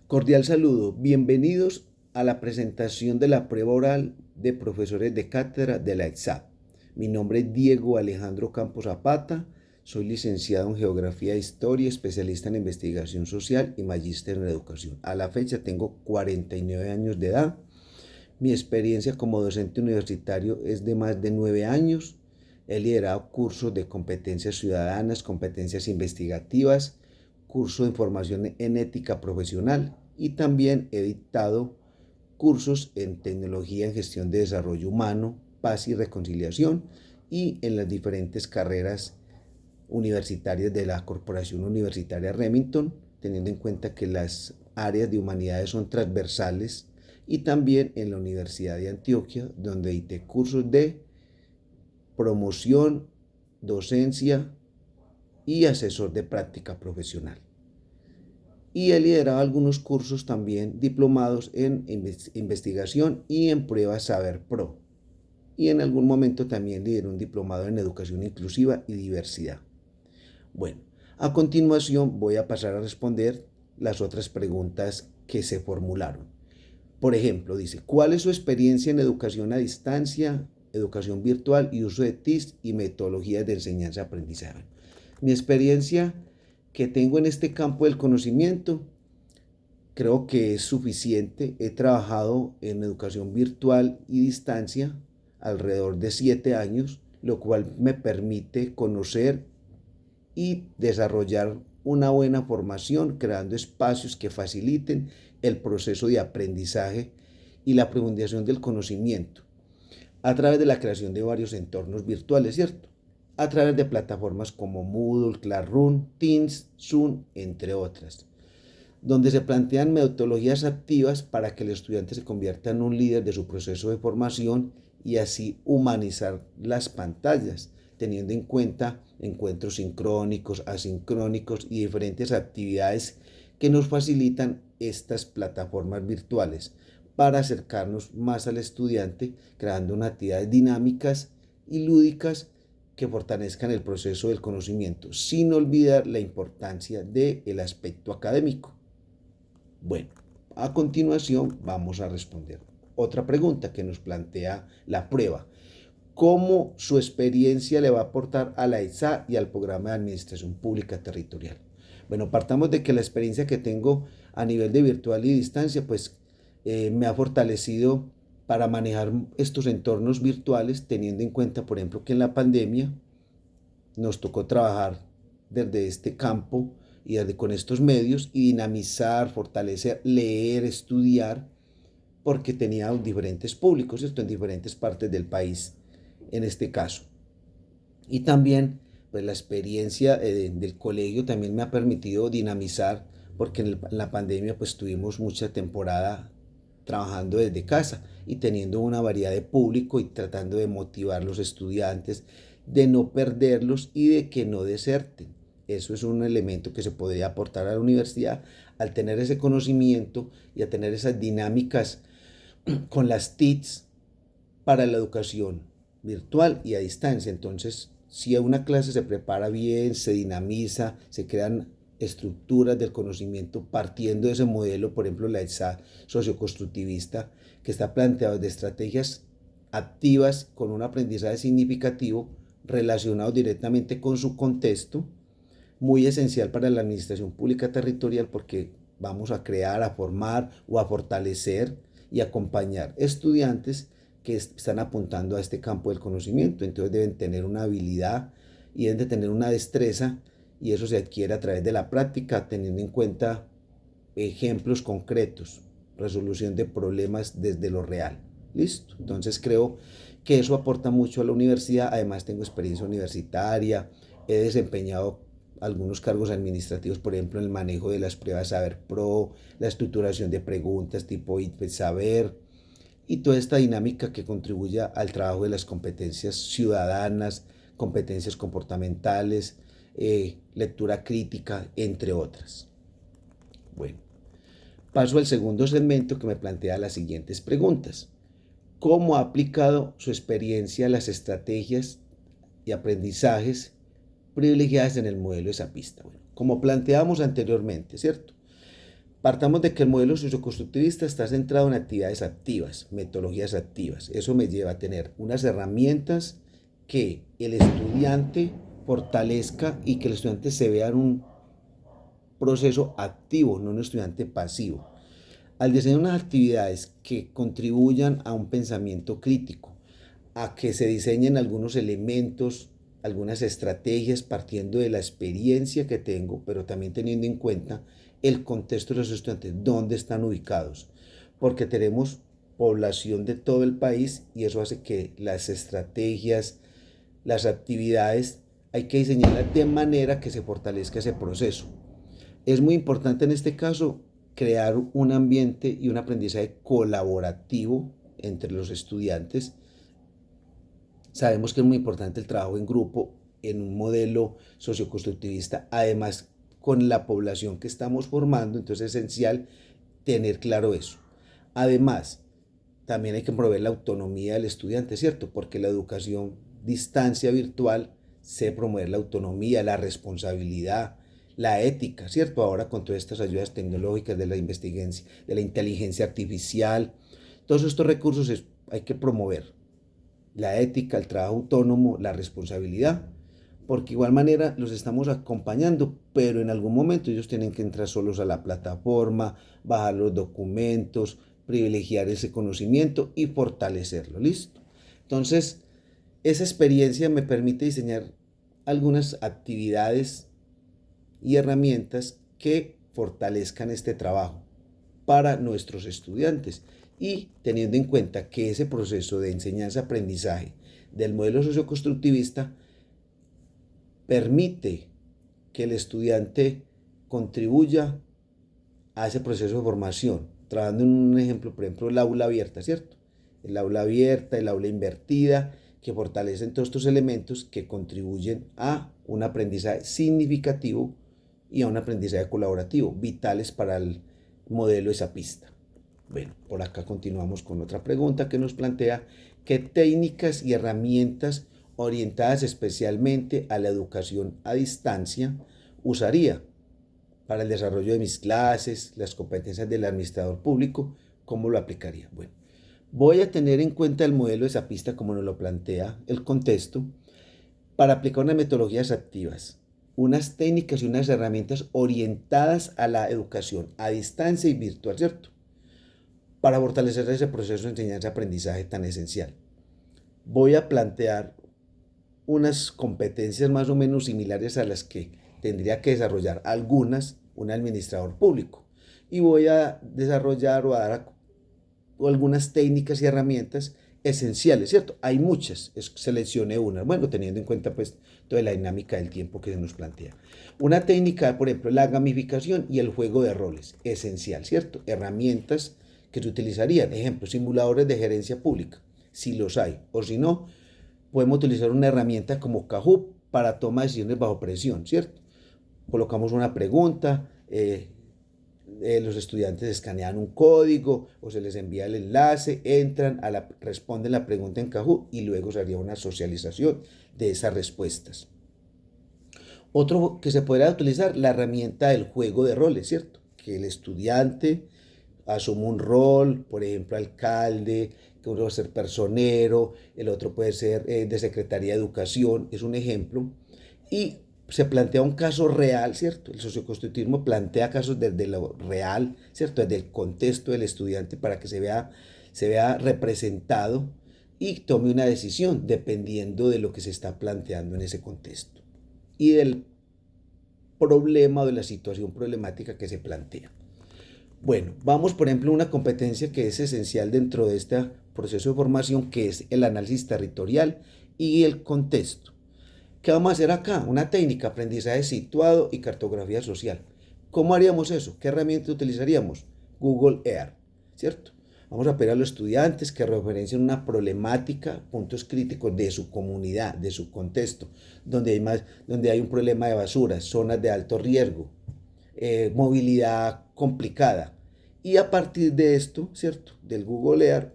Cordial saludo, bienvenidos a la presentación de la prueba oral de profesores de cátedra de la EXAP. Mi nombre es Diego Alejandro Campos Zapata, soy licenciado en Geografía e Historia, especialista en investigación social y magíster en educación. A la fecha tengo 49 años de edad. Mi experiencia como docente universitario es de más de 9 años. He liderado cursos de competencias ciudadanas, competencias investigativas, curso de formación en ética profesional y también he dictado cursos en tecnología en gestión de desarrollo humano, paz y reconciliación y en las diferentes carreras universitarias de la Corporación Universitaria Remington, teniendo en cuenta que las áreas de humanidades son transversales, y también en la Universidad de Antioquia, donde dicté cursos de promoción, docencia y asesor de práctica profesional. Y he liderado algunos cursos también diplomados en investigación y en pruebas Saber Pro. Y en algún momento también lideré un diplomado en educación inclusiva y diversidad. Bueno, a continuación voy a pasar a responder las otras preguntas que se formularon. Por ejemplo, dice, ¿cuál es su experiencia en educación a distancia, educación virtual y uso de TICs y metodologías de enseñanza-aprendizaje? Mi experiencia que tengo en este campo del conocimiento creo que es suficiente. He trabajado en educación virtual y distancia alrededor de 7 años, lo cual me permite conocer y desarrollar una buena formación, creando espacios que faciliten el proceso de aprendizaje y la profundización del conocimiento a través de la creación de varios entornos virtuales, ¿cierto? A través de plataformas como Moodle, Classroom, Teams, Zoom, entre otras, donde se plantean metodologías activas para que el estudiante se convierta en un líder de su proceso de formación y así humanizar las pantallas, teniendo en cuenta encuentros sincrónicos, asincrónicos y diferentes actividades que nos facilitan estas plataformas virtuales para acercarnos más al estudiante, creando unas actividades dinámicas y lúdicas que fortalezcan el proceso del conocimiento, sin olvidar la importancia del aspecto académico. Bueno, a continuación vamos a responder otra pregunta que nos plantea la prueba. ¿Cómo su experiencia le va a aportar a la ESA y al programa de administración pública territorial? Bueno, partamos de que la experiencia que tengo a nivel de virtual y distancia, pues me ha fortalecido para manejar estos entornos virtuales, teniendo en cuenta, por ejemplo, que en la pandemia nos tocó trabajar desde este campo y desde con estos medios y dinamizar, fortalecer, leer, estudiar, porque tenía diferentes públicos, ¿cierto? En diferentes partes del país, en este caso. Y también, pues la experiencia del colegio también me ha permitido dinamizar, porque en la pandemia pues tuvimos mucha temporada trabajando desde casa y teniendo una variedad de público y tratando de motivar a los estudiantes, de no perderlos y de que no deserten. Eso es un elemento que se podría aportar a la universidad al tener ese conocimiento y a tener esas dinámicas con las TICs para la educación virtual y a distancia. Entonces, si una clase se prepara bien, se dinamiza, se crean estructuras del conocimiento partiendo de ese modelo, por ejemplo, la ESA socioconstructivista, que está planteado de estrategias activas con un aprendizaje significativo relacionado directamente con su contexto, muy esencial para la administración pública territorial, porque vamos a crear, a formar o a fortalecer y acompañar estudiantes que están apuntando a este campo del conocimiento. Entonces deben tener una habilidad y deben de tener una destreza, y eso se adquiere a través de la práctica, teniendo en cuenta ejemplos concretos, resolución de problemas desde lo real. ¿Listo? Entonces creo que eso aporta mucho a la universidad. Además tengo experiencia universitaria, he desempeñado algunos cargos administrativos, por ejemplo, en el manejo de las pruebas Saber Pro, la estructuración de preguntas tipo ITFES Saber, y toda esta dinámica que contribuye al trabajo de las competencias ciudadanas, competencias comportamentales, lectura crítica, entre otras. Bueno, paso al segundo segmento que me plantea las siguientes preguntas. ¿Cómo ha aplicado su experiencia a las estrategias y aprendizajes privilegiadas en el modelo de zapista? Bueno, como planteábamos anteriormente, ¿cierto? Partamos de que el modelo socioconstructivista está centrado en actividades activas, metodologías activas. Eso me lleva a tener unas herramientas que el estudiante fortalezca y que el estudiante se vea en un proceso activo, no un estudiante pasivo. Al diseñar unas actividades que contribuyan a un pensamiento crítico, a que se diseñen algunos elementos, algunas estrategias partiendo de la experiencia que tengo, pero también teniendo en cuenta el contexto de los estudiantes, dónde están ubicados, porque tenemos población de todo el país y eso hace que las estrategias, las actividades, hay que diseñarlas de manera que se fortalezca ese proceso. Es muy importante en este caso crear un ambiente y un aprendizaje colaborativo entre los estudiantes. Sabemos que es muy importante el trabajo en grupo en un modelo socioconstructivista, además con la población que estamos formando, entonces es esencial tener claro eso. Además, también hay que promover la autonomía del estudiante, ¿cierto? Porque la educación distancia virtual se promover la autonomía, la responsabilidad, la ética, ¿cierto? Ahora con todas estas ayudas tecnológicas de la inteligencia artificial, todos estos recursos hay que promover la ética, el trabajo autónomo, la responsabilidad, porque igual manera los estamos acompañando, pero en algún momento ellos tienen que entrar solos a la plataforma, bajar los documentos, privilegiar ese conocimiento y fortalecerlo, ¿listo? Entonces, esa experiencia me permite diseñar algunas actividades y herramientas que fortalezcan este trabajo para nuestros estudiantes y teniendo en cuenta que ese proceso de enseñanza-aprendizaje del modelo socioconstructivista permite que el estudiante contribuya a ese proceso de formación, trabajando en un ejemplo, por ejemplo, el aula abierta, ¿cierto? El aula abierta, el aula invertida, que fortalecen todos estos elementos que contribuyen a un aprendizaje significativo y a un aprendizaje colaborativo, vitales para el modelo zapista. Bueno, por acá continuamos con otra pregunta que nos plantea qué técnicas y herramientas orientadas especialmente a la educación a distancia usaría para el desarrollo de mis clases, las competencias del administrador público, ¿cómo lo aplicaría? Bueno, voy a tener en cuenta el modelo zapista como nos lo plantea el contexto para aplicar unas metodologías activas, unas técnicas y unas herramientas orientadas a la educación a distancia y virtual, ¿cierto? Para fortalecer ese proceso de enseñanza-aprendizaje tan esencial. Voy a plantear unas competencias más o menos similares a las que tendría que desarrollar algunas un administrador público. Y voy a desarrollar o a dar algunas técnicas y herramientas esenciales, ¿cierto? Hay muchas, seleccioné una, bueno, teniendo en cuenta pues toda la dinámica del tiempo que se nos plantea. Una técnica, por ejemplo, la gamificación y el juego de roles, esencial, ¿cierto? Herramientas que se utilizarían, ejemplo, simuladores de gerencia pública, si los hay, o si no, podemos utilizar una herramienta como Kahoot para toma de decisiones bajo presión, ¿cierto? Colocamos una pregunta, los estudiantes escanean un código o se les envía el enlace, entran, responden la pregunta en Kahoot y luego se haría una socialización de esas respuestas. Otro que se podría utilizar, la herramienta del juego de roles, ¿cierto? Que el estudiante asume un rol, por ejemplo, alcalde, que uno va a ser personero, el otro puede ser de Secretaría de Educación, es un ejemplo, y se plantea un caso real, ¿cierto? El socioconstructivismo plantea casos desde lo real, ¿cierto? Desde el contexto del estudiante para que se vea representado y tome una decisión dependiendo de lo que se está planteando en ese contexto y del problema o de la situación problemática que se plantea. Bueno, vamos por ejemplo a una competencia que es esencial dentro de este proceso de formación, que es el análisis territorial y el contexto. ¿Qué vamos a hacer acá? Una técnica, aprendizaje situado y cartografía social. ¿Cómo haríamos eso? ¿Qué herramienta utilizaríamos? Google Earth, ¿cierto? Vamos a pedir a los estudiantes que referencien una problemática, puntos críticos de su comunidad, de su contexto, donde hay un problema de basura, zonas de alto riesgo, movilidad complicada. Y a partir de esto, ¿cierto? Del Google Earth,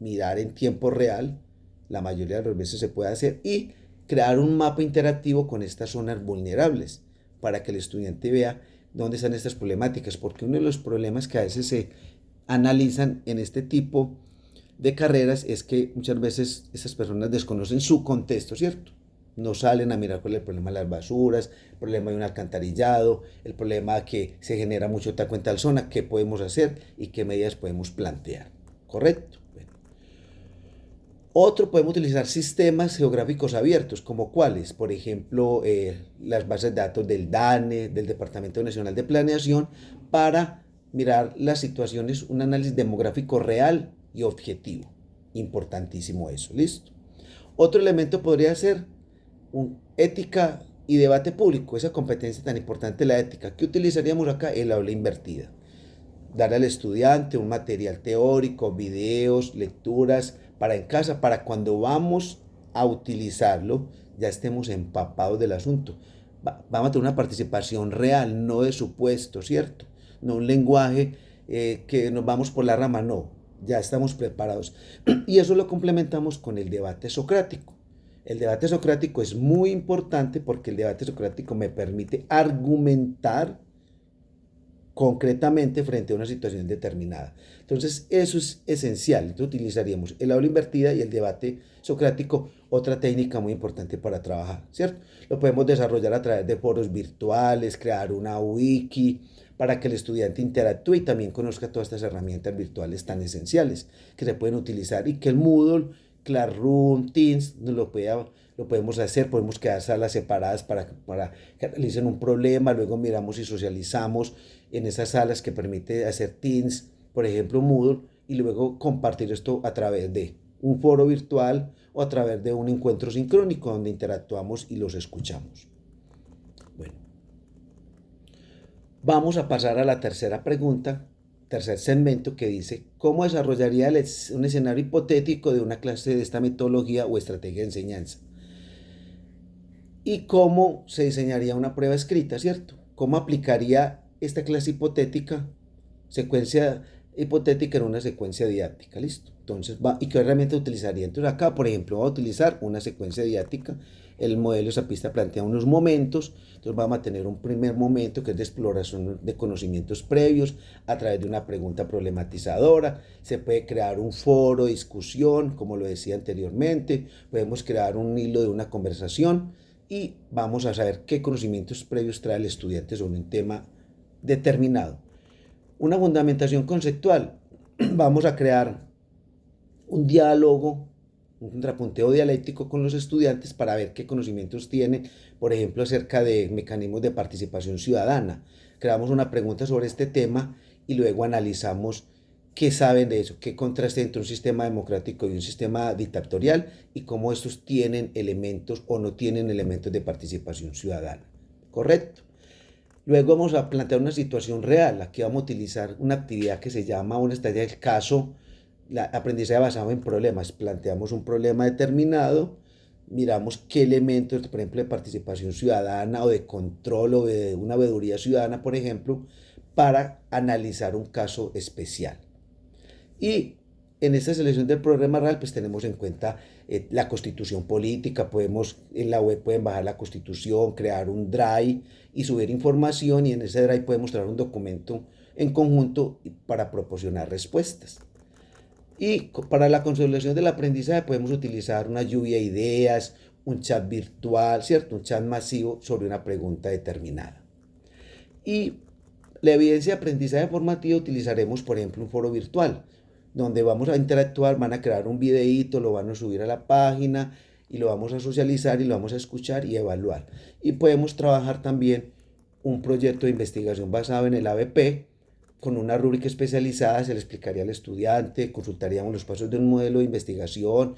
mirar en tiempo real, la mayoría de las veces se puede hacer, y crear un mapa interactivo con estas zonas vulnerables para que el estudiante vea ¿Dónde están estas problemáticas? Porque uno de los problemas que a veces se analizan en este tipo de carreras es que muchas veces estas personas desconocen su contexto, ¿cierto? No salen a mirar cuál es el problema de las basuras, el problema de un alcantarillado, el problema que se genera mucho taco en tal zona, qué podemos hacer y qué medidas podemos plantear. ¿Correcto? Bueno. Otro, podemos utilizar sistemas geográficos abiertos, como cuáles, por ejemplo, las bases de datos del DANE, del Departamento Nacional de Planeación, para mirar las situaciones, un análisis demográfico real y objetivo. Importantísimo eso, ¿listo? Otro elemento podría ser ética y debate público, esa competencia tan importante, la ética. ¿Qué utilizaríamos acá? El aula invertida. Dar al estudiante un material teórico, videos, lecturas, para en casa, para cuando vamos a utilizarlo, ya estemos empapados del asunto. Vamos a tener una participación real, no de supuesto, ¿cierto? No un lenguaje que nos vamos por la rama, no. Ya estamos preparados. Y eso lo complementamos con el debate socrático. El debate socrático es muy importante porque el debate socrático me permite argumentar concretamente frente a una situación determinada. Entonces, eso es esencial. Entonces, utilizaríamos el aula invertida y el debate socrático, otra técnica muy importante para trabajar, ¿cierto? Lo podemos desarrollar a través de foros virtuales, crear una wiki, para que el estudiante interactúe y también conozca todas estas herramientas virtuales tan esenciales que se pueden utilizar y que el Moodle, Classroom, Teams, lo podemos hacer, podemos crear salas separadas para que analicen un problema, luego miramos y socializamos en esas salas que permite hacer Teams, por ejemplo Moodle, y luego compartir esto a través de un foro virtual o a través de un encuentro sincrónico donde interactuamos y los escuchamos. Bueno, vamos a pasar a la tercera pregunta, tercer segmento, que dice: ¿cómo desarrollaría un escenario hipotético de una clase de esta metodología o estrategia de enseñanza? ¿Y cómo se diseñaría una prueba escrita, cierto? ¿Cómo aplicaría esta clase hipotética, secuencia hipotética en una secuencia didáctica? ¿Listo? Entonces, ¿y qué herramienta utilizaría? Entonces, acá, por ejemplo, voy a utilizar una secuencia didáctica. El modelo Zapista plantea unos momentos. Entonces, vamos a tener un primer momento que es de exploración de conocimientos previos a través de una pregunta problematizadora. Se puede crear un foro de discusión, como lo decía anteriormente. Podemos crear un hilo de una conversación y vamos a saber qué conocimientos previos trae el estudiante sobre un tema determinado. Una fundamentación conceptual. Vamos a crear un diálogo, un contrapunteo dialéctico con los estudiantes para ver qué conocimientos tienen, por ejemplo, acerca de mecanismos de participación ciudadana. Creamos una pregunta sobre este tema y luego analizamos qué saben de eso, qué contraste entre un sistema democrático y un sistema dictatorial y cómo estos tienen elementos o no tienen elementos de participación ciudadana. ¿Correcto? Luego vamos a plantear una situación real. Aquí vamos a utilizar una actividad que se llama una estrategia del caso, aprendizaje basado en problemas. Planteamos un problema determinado, miramos qué elementos, por ejemplo, de participación ciudadana o de control o de una veeduría ciudadana, por ejemplo, para analizar un caso especial. Y en esta selección del problema real, pues tenemos en cuenta la constitución política. En la web pueden bajar la constitución, crear un drive y subir información, y en ese drive podemos traer un documento en conjunto para proporcionar respuestas. Y para la consolidación del aprendizaje podemos utilizar una lluvia de ideas, un chat virtual, ¿cierto? Un chat masivo sobre una pregunta determinada. Y la evidencia de aprendizaje formativo utilizaremos, por ejemplo, un foro virtual, donde vamos a interactuar, van a crear un videíto, lo van a subir a la página y lo vamos a socializar y lo vamos a escuchar y evaluar. Y podemos trabajar también un proyecto de investigación basado en el ABP, con una rúbrica especializada. Se le explicaría al estudiante, consultaríamos los pasos de un modelo de investigación,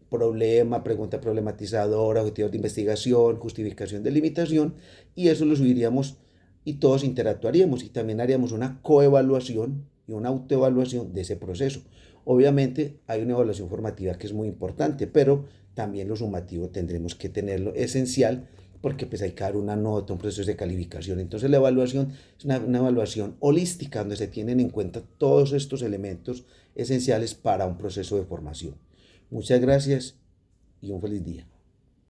problema, pregunta problematizadora, objetivos de investigación, justificación de limitación, y eso lo subiríamos y todos interactuaríamos y también haríamos una coevaluación y una autoevaluación de ese proceso. Obviamente hay una evaluación formativa que es muy importante, pero también lo sumativo tendremos que tenerlo esencial, porque pues hay que dar una nota, un proceso de calificación. Entonces la evaluación es una evaluación holística donde se tienen en cuenta todos estos elementos esenciales para un proceso de formación. Muchas gracias y un feliz día.